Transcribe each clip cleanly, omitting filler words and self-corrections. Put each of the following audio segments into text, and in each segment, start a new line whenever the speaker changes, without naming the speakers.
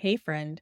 Hey, friend.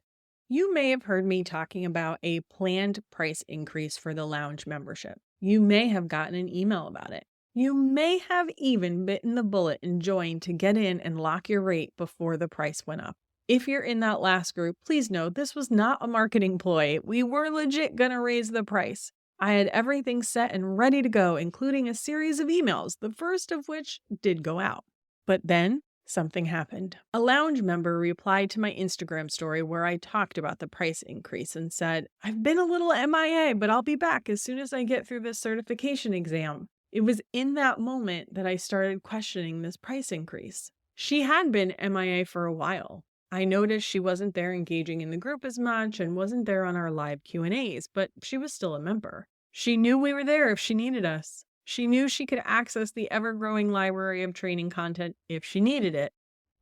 You may have heard me talking about a planned price increase for the lounge membership. You may have gotten an email about it. You may have even bitten the bullet and joined to get in and lock your rate before the price went up. If you're in that last group, please know this was not a marketing ploy. We were legit going to raise the price. I had everything set and ready to go, including a series of emails, the first of which did go out. But then something happened. A lounge member replied to my Instagram story where I talked about the price increase and said, "I've been a little MIA, but I'll be back as soon as I get through this certification exam." It was in that moment that I started questioning this price increase. She had been MIA for a while. I noticed she wasn't there engaging in the group as much and wasn't there on our live Q&As, but she was still a member. She knew we were there if she needed us. She knew she could access the ever-growing library of training content if she needed it.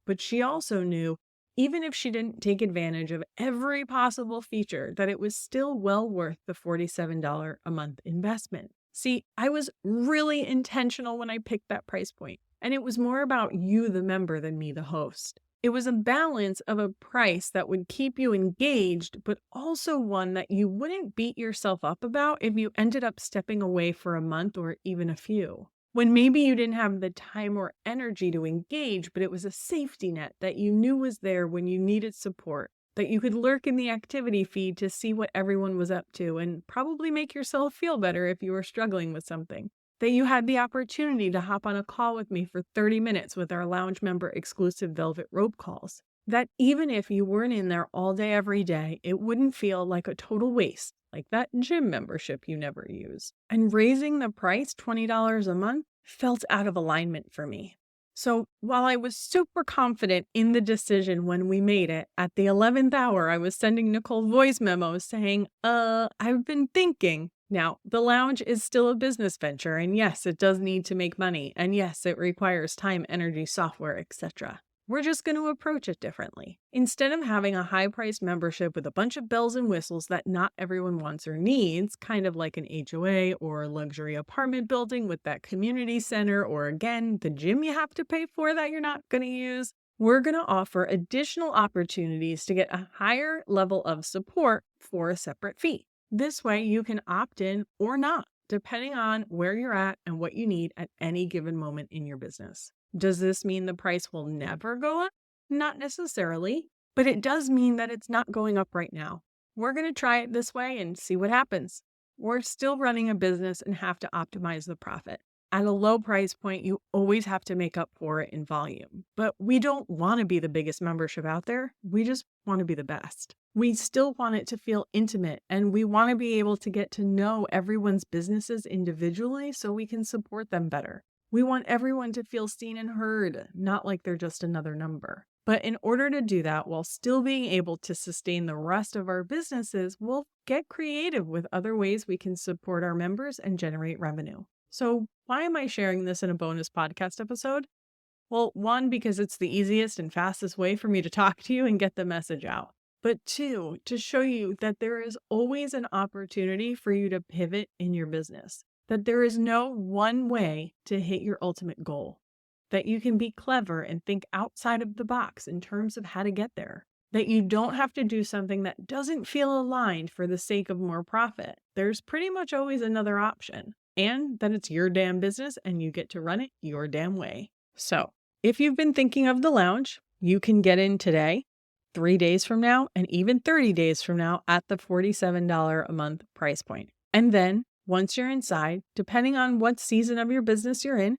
But she also knew, even if she didn't take advantage of every possible feature, that it was still well worth the $47 a month investment. See, I was really intentional when I picked that price point, and it was more about you, the member, than me, the host. It was a balance of a price that would keep you engaged, but also one that you wouldn't beat yourself up about if you ended up stepping away for a month or even a few. When maybe you didn't have the time or energy to engage, but it was a safety net that you knew was there when you needed support, that you could lurk in the activity feed to see what everyone was up to and probably make yourself feel better if you were struggling with something. That you had the opportunity to hop on a call with me for 30 minutes with our lounge member exclusive Velvet Rope calls. That even if you weren't in there all day, every day, it wouldn't feel like a total waste, like that gym membership you never use. And raising the price $20 a month felt out of alignment for me. So while I was super confident in the decision when we made it, at the 11th hour, I was sending Nicole voice memos saying, I've been thinking. Now, the lounge is still a business venture, and yes, it does need to make money, and yes, it requires time, energy, software, etc. We're just going to approach it differently. Instead of having a high-priced membership with a bunch of bells and whistles that not everyone wants or needs, kind of like an HOA or a luxury apartment building with that community center, or again, the gym you have to pay for that you're not going to use, we're going to offer additional opportunities to get a higher level of support for a separate fee. This way, you can opt in or not, depending on where you're at and what you need at any given moment in your business. Does this mean the price will never go up? Not necessarily, but it does mean that it's not going up right now. We're going to try it this way and see what happens. We're still running a business and have to optimize the profit. At a low price point, you always have to make up for it in volume. But we don't want to be the biggest membership out there. We just want to be the best. We still want it to feel intimate, and we want to be able to get to know everyone's businesses individually so we can support them better. We want everyone to feel seen and heard, not like they're just another number. But in order to do that while still being able to sustain the rest of our businesses, we'll get creative with other ways we can support our members and generate revenue. So why am I sharing this in a bonus podcast episode? Well, one, because it's the easiest and fastest way for me to talk to you and get the message out. But two, to show you that there is always an opportunity for you to pivot in your business, that there is no one way to hit your ultimate goal, that you can be clever and think outside of the box in terms of how to get there, that you don't have to do something that doesn't feel aligned for the sake of more profit. There's pretty much always another option, and that it's your damn business and you get to run it your damn way. So if you've been thinking of the lounge, you can get in today, 3 days from now, and even 30 days from now at the $47 a month price point. And then once you're inside, depending on what season of your business you're in,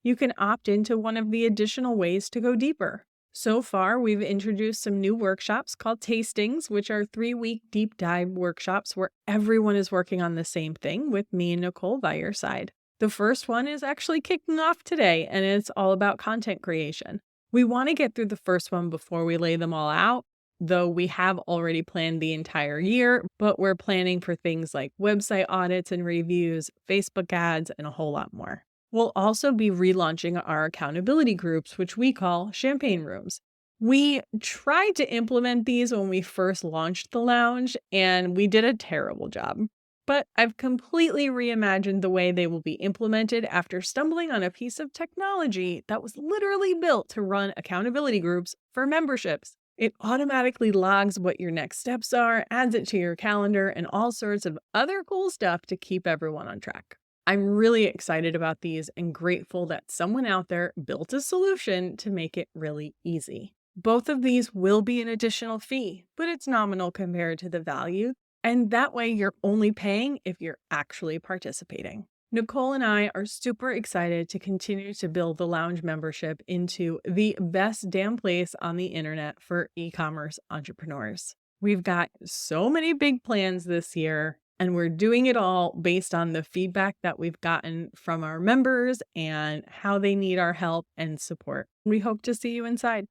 you can opt into one of the additional ways to go deeper. So far, we've introduced some new workshops called Tastings, which are 3-week deep dive workshops where everyone is working on the same thing with me and Nicole by your side. The first one is actually kicking off today, and it's all about content creation. We want to get through the first one before we lay them all out, though we have already planned the entire year, but we're planning for things like website audits and reviews, Facebook ads, and a whole lot more. We'll also be relaunching our accountability groups, which we call champagne rooms. We tried to implement these when we first launched the lounge, and we did a terrible job. But I've completely reimagined the way they will be implemented after stumbling on a piece of technology that was literally built to run accountability groups for memberships. It automatically logs what your next steps are, adds it to your calendar, and all sorts of other cool stuff to keep everyone on track. I'm really excited about these and grateful that someone out there built a solution to make it really easy. Both of these will be an additional fee, but it's nominal compared to the value, and that way you're only paying if you're actually participating. Nicole and I are super excited to continue to build the Lounge membership into the best damn place on the internet for e-commerce entrepreneurs. We've got so many big plans this year, and we're doing it all based on the feedback that we've gotten from our members and how they need our help and support. We hope to see you inside.